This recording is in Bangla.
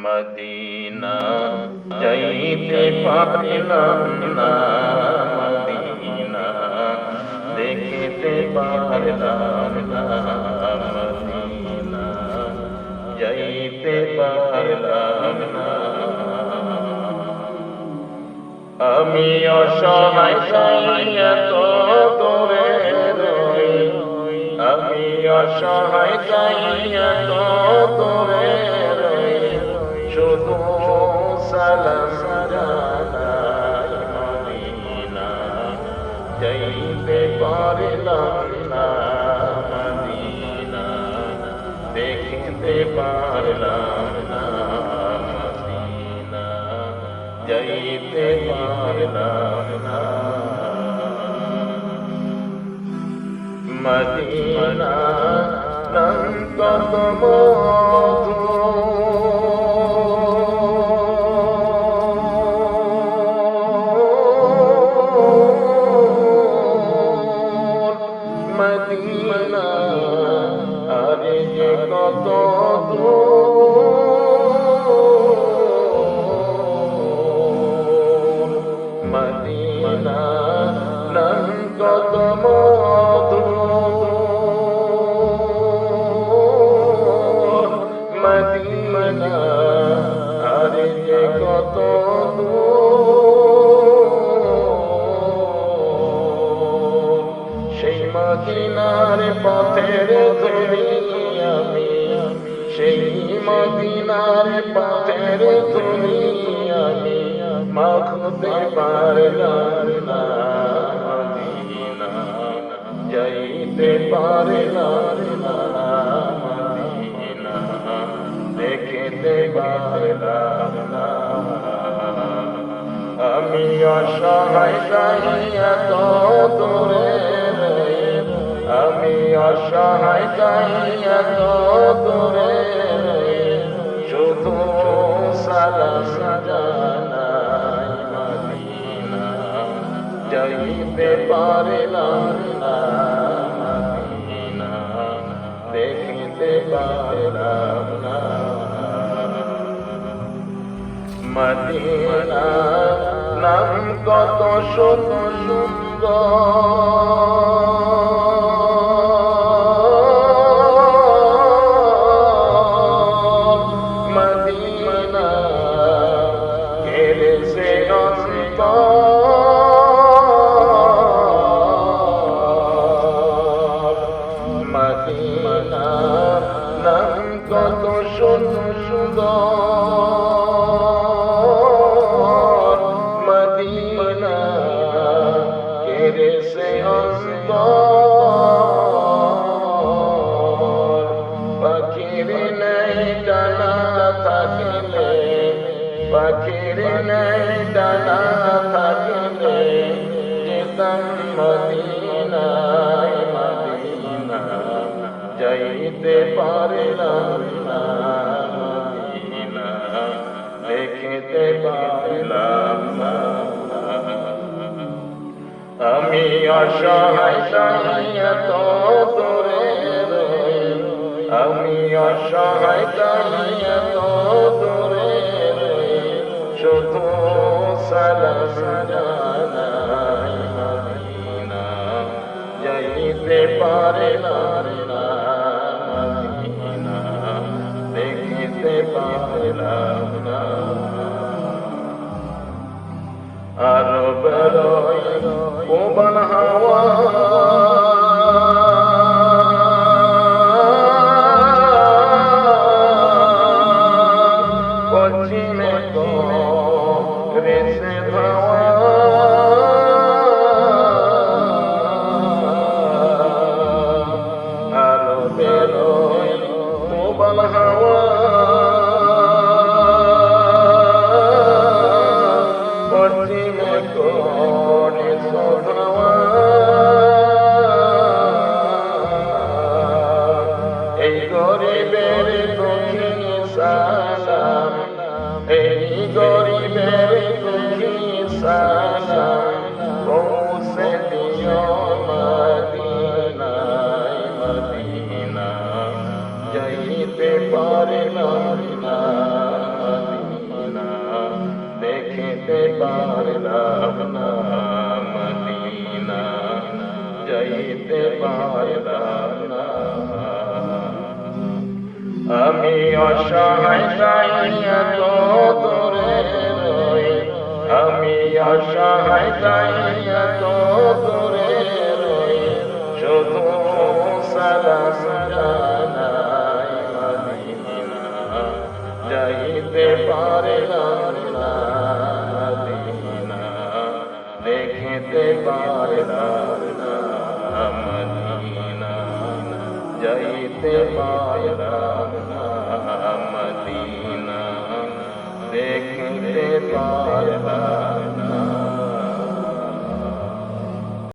মদিনা যাইতে পারলাম না, মদিনা দেখিতে পারলাম না, মদিনা যাইতে পারলাম না। আমি অসহায় চাইয়া তো তোরে রই, আমি অসহায় চাইয়া তো তোরে রই, শুধু সালাম জানাই মদিনা যাইতে পারলাম না, মদিনা দেখিতে পারলাম না, মদিনা যাইতে পারলাম না। মদিনা নাম কত মধু, মদিনা আরে যে কত দূর, মদিনা নাম কত মধু, মদিনা আরে যে কত দূর, সেই মদিনার পথের ধুলি আমি, সেই মদিনার পথের ধুলি আমি মাখতে পারলাম না, মদিনা যাইতে পারলাম না, মদিনা দেখিতে পারলাম না। আমি অসহায় চাইয়া তো তোরে রই, আমি অসহায় চাইয়া তো তোরে রই, শুধু সালাম জানাই মদিনা যাইতে পারলাম না, মদিনা দেখিতে পারলাম না। মদিনা নাম কত সুন্দর, মদিনা কেড়েছে অন্তর, মদিনা নাম কত সুন্দর, মদিনা কেড়েছে অন্তর। পাখির নাই ডানা থাকিলে, পাখির নাই ডানা থাকিলে যেতাম মদিনায়, মদিনা যাইতে পারলাম না, মদিনা দেখিতে পারলাম না। আমি অসহায় চাইয়া তো তোরে রই, আমি অসহায় চাইয়া তো তোরে রই, শুধু সালাম জানাই মদিনা যাইতে পারলাম না, মদিনা দেখিতে পারলাম না। আরো বেরোয় পবন হাওয়া, পশ্চিমে করেছে ধাওয়া, আরো বেরোয় পবন হাওয়া, পশ্চিমে করেছে ধাওয়া। এই গরিবের দুঃখী সালাম, এই গরিবের দুঃখী সালাম পৌঁছে দিও মদিনায়, মদিনা যাইতে পারলাম না। দেখিতে পারলাম না মদিনা, যাইতে পারলাম না। আমি অসহায় চাহিয়া তো দূরে রই, আমি অসহায় চাহিয়া তো দূরে রই, শুধু সালাম জানাই মদিনা, যাইতে পারলাম না মদিনা, দেখিতে পারলাম না মদিনা, যাইতে পারলাম না মদিনা, দেখিতে পারলাম